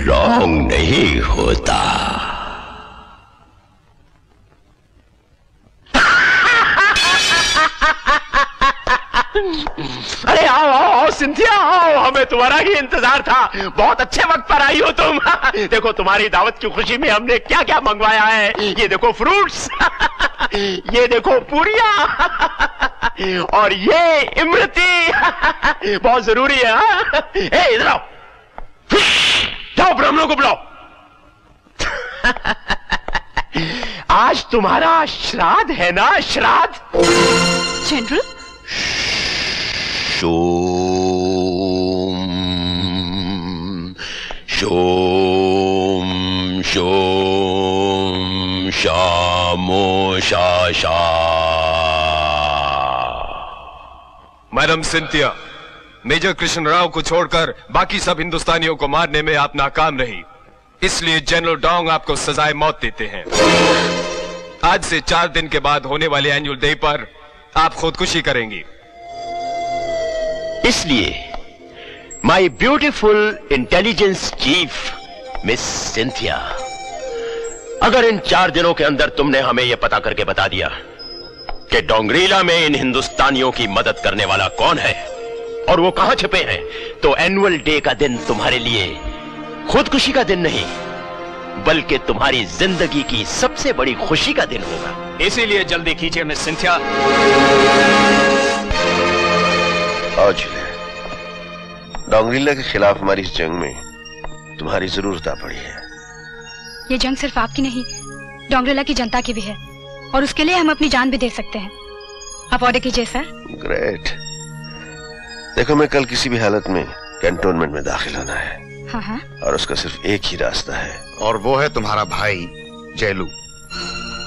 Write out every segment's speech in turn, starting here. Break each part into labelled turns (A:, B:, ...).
A: Wrong नहीं होता। अरे आओ आओ आओ सिंथिया आओ, हमें तुम्हारा ही इंतजार था। बहुत अच्छे वक्त पर आई हो तुम। देखो तुम्हारी दावत की खुशी में हमने क्या क्या मंगवाया है। ये देखो फ्रूट्स, ये देखो पूरियां, और ये इमरती बहुत जरूरी है। ए इधर आओ, जाओ ब्राह्मणों को बुलाओ। आज तुम्हारा श्राद्ध है ना, श्राद्ध।
B: जनरल
A: शोम शोम शोम शामो शाशा।
C: Madam Cynthia, major Krishna Rao को छोड़कर बाकी सब हिंदुस्तानियों को मारने में आप नाकाम रही, इसलिए जनरल डोंग आपको सजाए मौत देते हैं। आज से 4 दिन के बाद होने वाले एनुअल डे पर आप खुदकुशी करेंगी।
A: इसलिए my beautiful intelligence chief miss Cynthia, अगर इन 4 दिनों के अंदर तुमने हमें यह पता करके बता दिया कि डोंगरीला में इन हिंदुस्तानियों की मदद करने वाला कौन है और वो कहां छिपे हैं, तो एनुअल डे का दिन तुम्हारे लिए खुदकुशी का दिन नहीं, बल्कि तुम्हारी जिंदगी की सबसे बड़ी खुशी का दिन होगा।
C: इसीलिए जल्दी कीजिए मिस सिंथिया।
D: आज डोंगरीला के खिलाफ हमारी इस जंग में तुम्हारी जरूरत आ पड़ी है।
B: ये जंग सिर्फ आपकी नहीं, डोंगरीला की जनता की भी है, और उसके लिए हम अपनी जान भी दे सकते हैं। आप ऑर्डर कीजिए सर।
D: ग्रेट। देखो, मैं कल किसी भी हालत में कैंटोनमेंट में दाखिल होना है।
B: हाँ हाँ।
D: और उसका सिर्फ एक ही रास्ता है,
E: और वो है तुम्हारा भाई जेलू।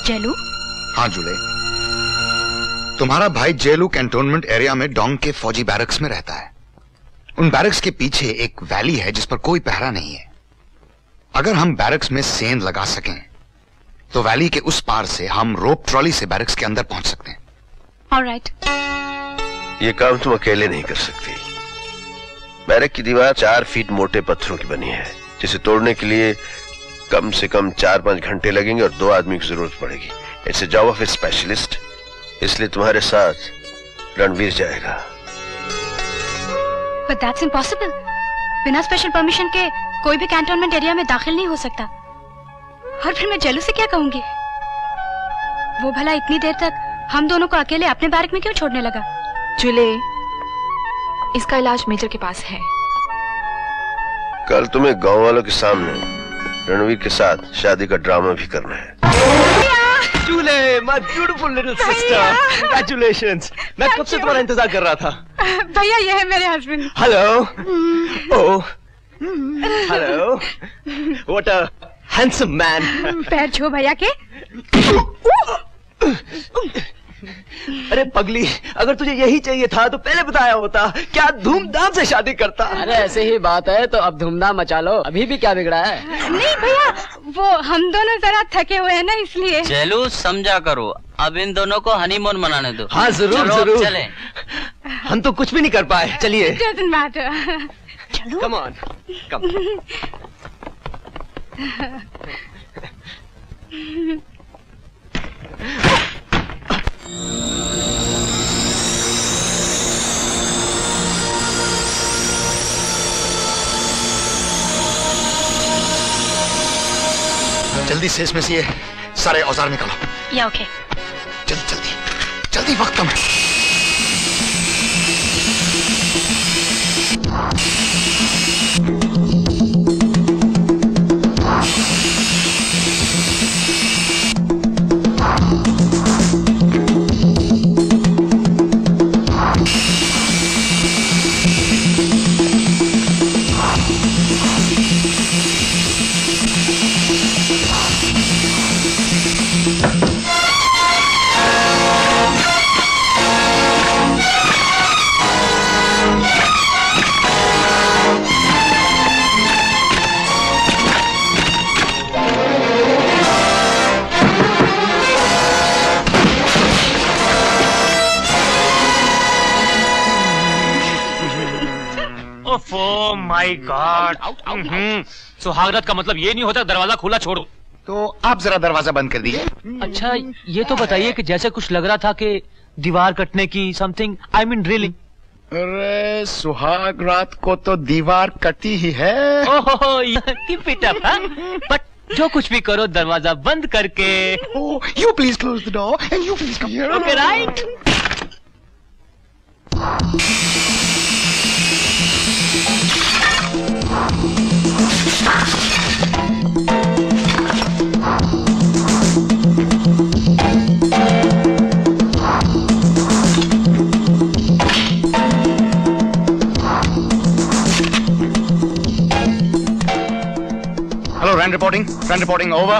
B: जेलू?
E: हाँ जुले, तुम्हारा भाई जेलू कैंटोनमेंट एरिया में डोंग के फौजी बैरक्स में रहता है। उन बैरक्स के पीछे एक वैली है जिस पर कोई पहरा नहीं है। अगर हम बैरक्स में सेंध लगा सकें तो वैली के उस पार से हम रोप ट्रॉली से बैरक्स के अंदर पहुंच सकते हैं।
B: ऑलराइट।
D: ये काम तुम अकेले नहीं कर सकती। बैरक की दीवार 4 फीट मोटे पत्थरों की बनी है, जिसे तोड़ने के लिए कम से कम 4-5 घंटे लगेंगे और 2 आदमी की जरूरत पड़ेगी। It's a job of A specialist, इसलिए तुम्हारे साथ रणवीर जाएगा।
B: But that's impossible. बिना स्पेशल परमिशन के कोई भी कैंटोनमेंट एरिया में दाखिल नहीं हो सकता। और फिर मैं जेलू से क्या कहूंगी? वो भला इतनी देर तक हम दोनों को अकेले अपने बैरक में क्यों छोड़ने लगा?
F: जुले, इसका इलाज मेजर के पास है।
D: कल तुम्हें गांव वालों के सामने रणवीर के साथ शादी का ड्रामा भी करना है।
G: जुले, my beautiful little sister, congratulations. मैं कब से तुम्हारा इंतजार कर रहा था।
B: भैया, ये है मेरे husband.
G: Hello. Oh, hello. What a handsome man.
B: पैर छू भैया के।
G: अरे पगली, अगर तुझे यही चाहिए था तो पहले बताया होता, क्या धूमधाम से शादी करता।
H: अरे ऐसे ही बात है तो अब धूमधाम मचा लो, अभी भी क्या बिगड़ा है।
B: नहीं भैया, वो हम दोनों जरा थके हुए हैं ना, इसलिए।
I: चलो समझा करो, अब इन दोनों को हनीमून मनाने दो।
G: हाँ जरूर जरूर।
I: चले।
G: हम तो कुछ भी नहीं कर पाए, चलिए।
B: Doesn't matter. चलो।
G: Come on, come.
E: जल्दी से इसमें से ये सारे औजार निकालो।
B: या ओके।
E: जल्दी जल्दी जल्दी, वक्त कम है।
J: My god. सुहागरात का मतलब ये नहीं होता दरवाजा खुला छोड़ो।
E: तो आप जरा दरवाजा बंद कर दीजिए।
H: अच्छा ये तो बताइए कि जैसे कुछ लग रहा था कि दीवार कटने की समथिंग, आई मीन ड्रिलिंग।
E: अरे सुहाग रात को तो दीवार कटी ही है।
H: ओहो कीप इट अप। बट जो कुछ भी करो दरवाजा बंद करके।
E: You please close the door and you please come here.
H: Okay right.
E: Hello, RAN reporting. RAN reporting, over.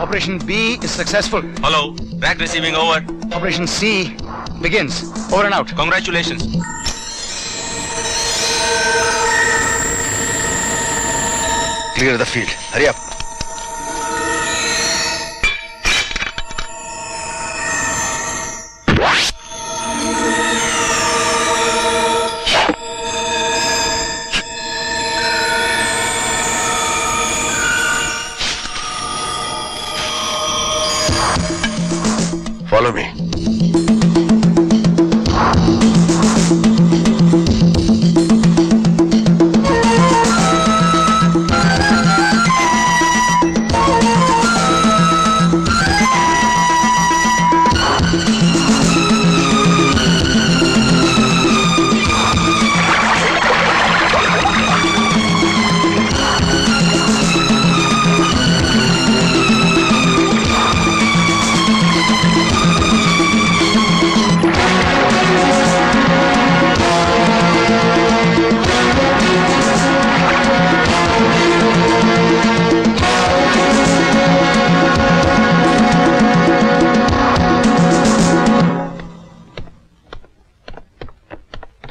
E: Operation B is successful.
C: Hello, RAC receiving, over.
E: Operation C begins. Over and out.
C: Congratulations.
D: Clear the field. Hurry up. Follow me.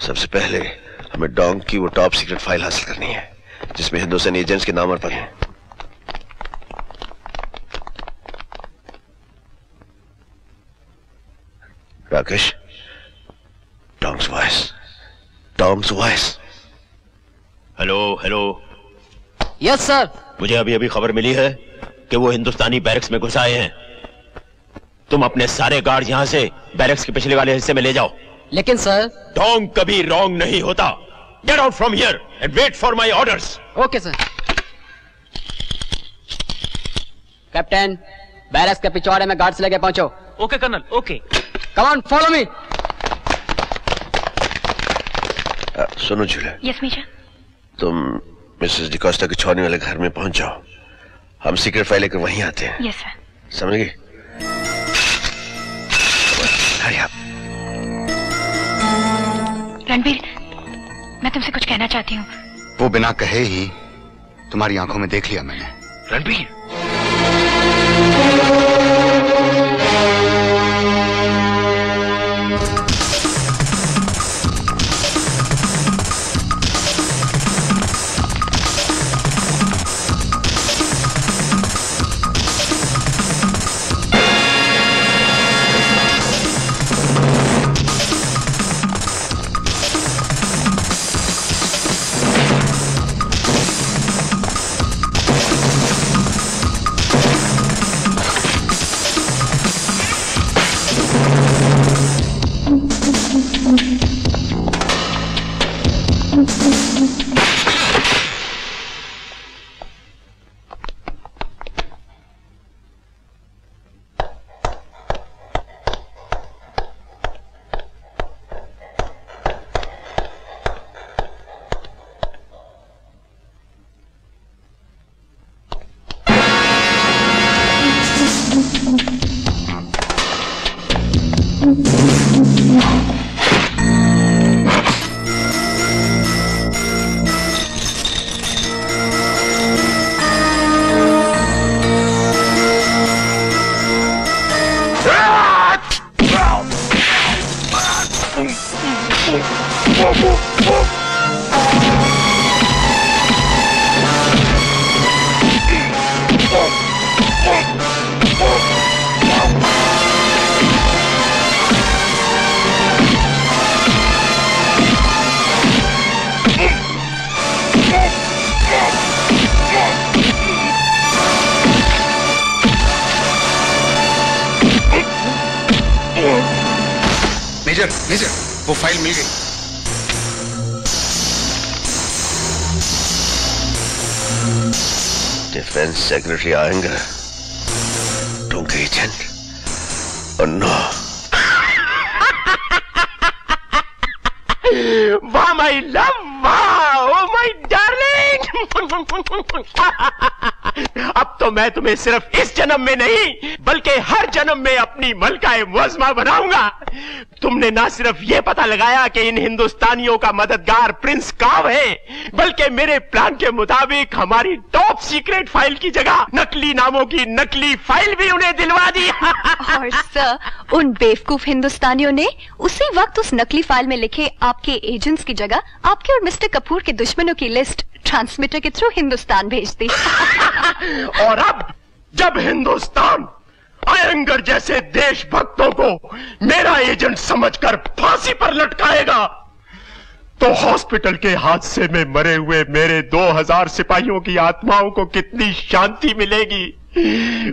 D: सबसे पहले हमें Dong की वो top secret file हासिल करनी है जिसमें हिंदुस्तानी agents के नाम और पते हैं। Rakesh, dongs voice, dongs voice.
A: Hello hello.
H: Yes sir.
A: मुझे अभी अभी खबर मिली है कि वो हिंदुस्तानी बैरक्स में घुस आए हैं। तुम अपने सारे गार्ड यहां से बैरक्स के पिछले वाले हिस्से में ले जाओ।
H: लेकिन सर
A: डोंग कभी रॉन्ग नहीं होता। Get out from here and wait for my orders.
H: Okay sir. Captain, barracks के पिछवाड़े में गार्ड से लेके पहुंचो।
J: Okay colonel, okay.
H: Come on follow me.
D: सुनो जूलिया।
B: Yes major.
D: तुम मिसेस डिकोस्टा के छोड़ने वाले घर में पहुंच जाओ। हम सीक्रेट फाइल लेकर वहीं आते हैं।
B: Yes sir.
D: समझ गई? हरी आप।
B: रणबीर, मैं तुमसे कुछ कहना चाहती हूँ।
E: वो बिना कहे ही तुम्हारी आंखों में देख लिया मैंने।
D: रणबीर,
E: मेजर मेजर, वो फाइल मिल गई।
D: डिफेंस सेक्रेटरी आएंगे, डोंट एजेंट और नो।
A: वाह माय लव, वाह, ओ माय डार्लिंग। अब तो मैं तुम्हें सिर्फ इस जन्म में नहीं बल्कि हर जन्म में अपनी मलकाए मुअज़्ज़मा बनाऊंगा। तुमने ना सिर्फ ये पता लगाया कि इन हिंदुस्तानियों का मददगार प्रिंस काव है, बल्कि मेरे प्लान के मुताबिक हमारी टॉप सीक्रेट फाइल की जगह नकली नामों की नकली फाइल भी उन्हें दिलवा दी।
K: और सर, उन बेवकूफ हिंदुस्तानियों ने उसी वक्त उस नकली फाइल में लिखे आपके एजेंट्स की जगह आपके और मिस्टर कपूर के दुश्मनों की लिस्ट ट्रांसमीटर के थ्रू हिंदुस्तान भेज दी।
A: और अब जब हिंदुस्तान आयंगर जैसे देशभक्तों को मेरा एजेंट समझकर फांसी पर लटकाएगा तो हॉस्पिटल के हादसे में मरे हुए मेरे 2000 सिपाहियों की आत्माओं को कितनी शांति मिलेगी।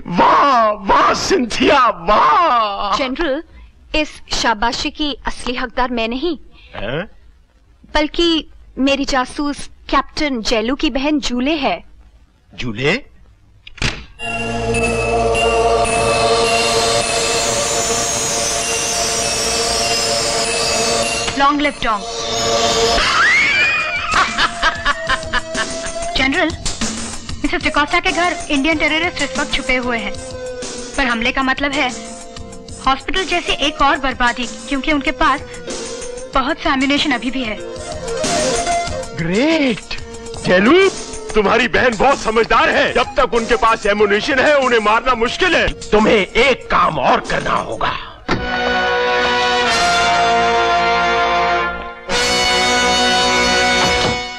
A: वाह वाह सिंथिया, वाह।
K: जनरल, इस शाबाशी की असली हकदार मैं नहीं, बल्कि मेरी जासूस कैप्टन जेलू की बहन जूले है।
A: Julie?
B: Long live Dong. General, Mrs D'Costa के घर इंडियन टेररिस्ट इस वक्त छुपे हुए हैं, पर हमले का मतलब है हॉस्पिटल जैसी एक और बर्बादी, क्योंकि उनके पास बहुत सा एम्यूनेशन अभी भी है।
A: ग्रेट। जेलू, तुम्हारी बहन बहुत समझदार है। जब तक उनके पास एम्यूनेशन है उन्हें मारना मुश्किल है। तुम्हें एक काम और करना होगा।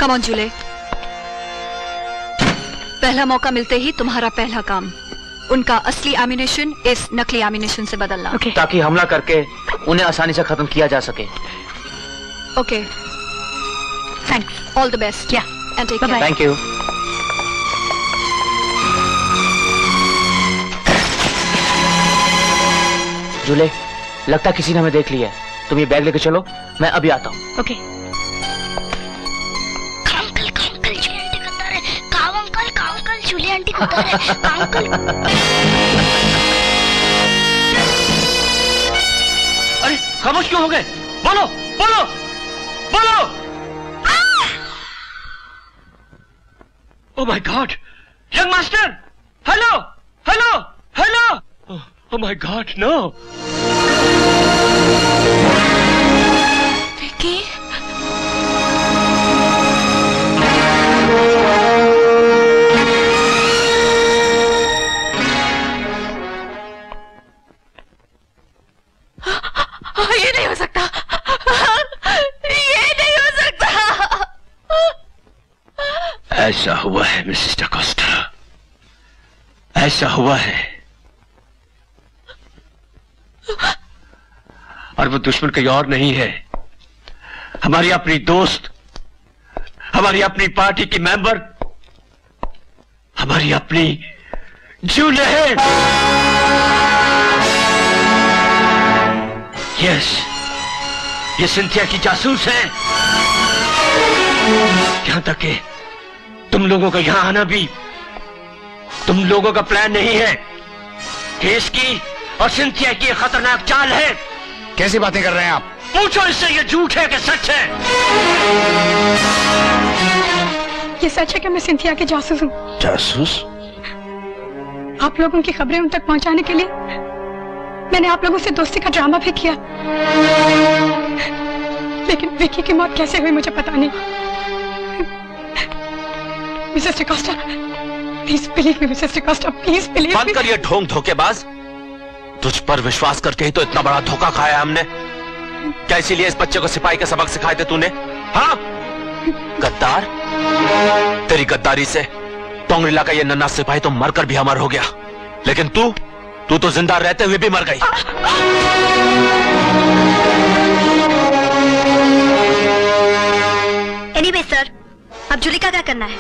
K: कम ऑन जूले, पहला मौका मिलते ही तुम्हारा पहला काम उनका असली एम्यूनेशन इस नकली एम्यूनेशन से बदलना।
H: ताकि हमला करके उन्हें आसानी से खत्म किया जा सके।
K: Okay, thanks, all the best.
B: Yeah,
K: and take care.
H: Thank you. Julie, लगता किसी ने हमें देख लिया है। तुम ये बैग लेके चलो, मैं अभी आता हूँ।
B: ओके।
L: जूले आंटी को उतारे, अंकल।
H: अरे खामोश क्यों हो गए? बोलो बोलो बोलो। Oh my god, young master, hello hello hello. Oh my god, no.
K: Vicky, ये नहीं हो सकता, ये नहीं हो सकता।
A: ऐसा हुआ है मिसेस डिकोस्टा, ऐसा हुआ है। और वो दुश्मन कोई और नहीं है, हमारी अपनी दोस्त, हमारी अपनी पार्टी की मेंबर, हमारी अपनी जूले है। यस, ये सिंथिया की जासूस है। यहां तक कि तुम लोगों का यहां आना भी तुम लोगों का प्लान नहीं है। कि इसकी और सिंथिया की खतरनाक चाल है।
E: कैसी बातें कर रहे हैं आप?
A: पूछो इससे, ये झूठ है कि सच है?
B: ये सच है कि मैं सिंथिया के जासूस हूँ।
D: जासूस?
B: आप लोगों की खबरें उन तक पहुंचाने के लिए मैंने आप लोगों से दोस्ती का ड्रामा भी किया, लेकिन विकी की मौत कैसे हुई मुझे पता नहीं। Mrs D'Costa, please believe me, Mrs D'Costa, please believe me.
A: बंद करिए ढोंग धोखेबाज। तुझ पर विश्वास करके ही तो इतना बड़ा धोखा खाया हमने। क्या इसीलिए इस बच्चे को सिपाही का सबक सिखाए थे तूने? हाँ गद्दार, तेरी गद्दारी से टोंगरीला का ये नन्हा सिपाही तो मरकर भी अमर हो गया, लेकिन तू तो जिंदा रहते हुए भी मर गई।
L: एनीवे सर, अब जूली का क्या करना है?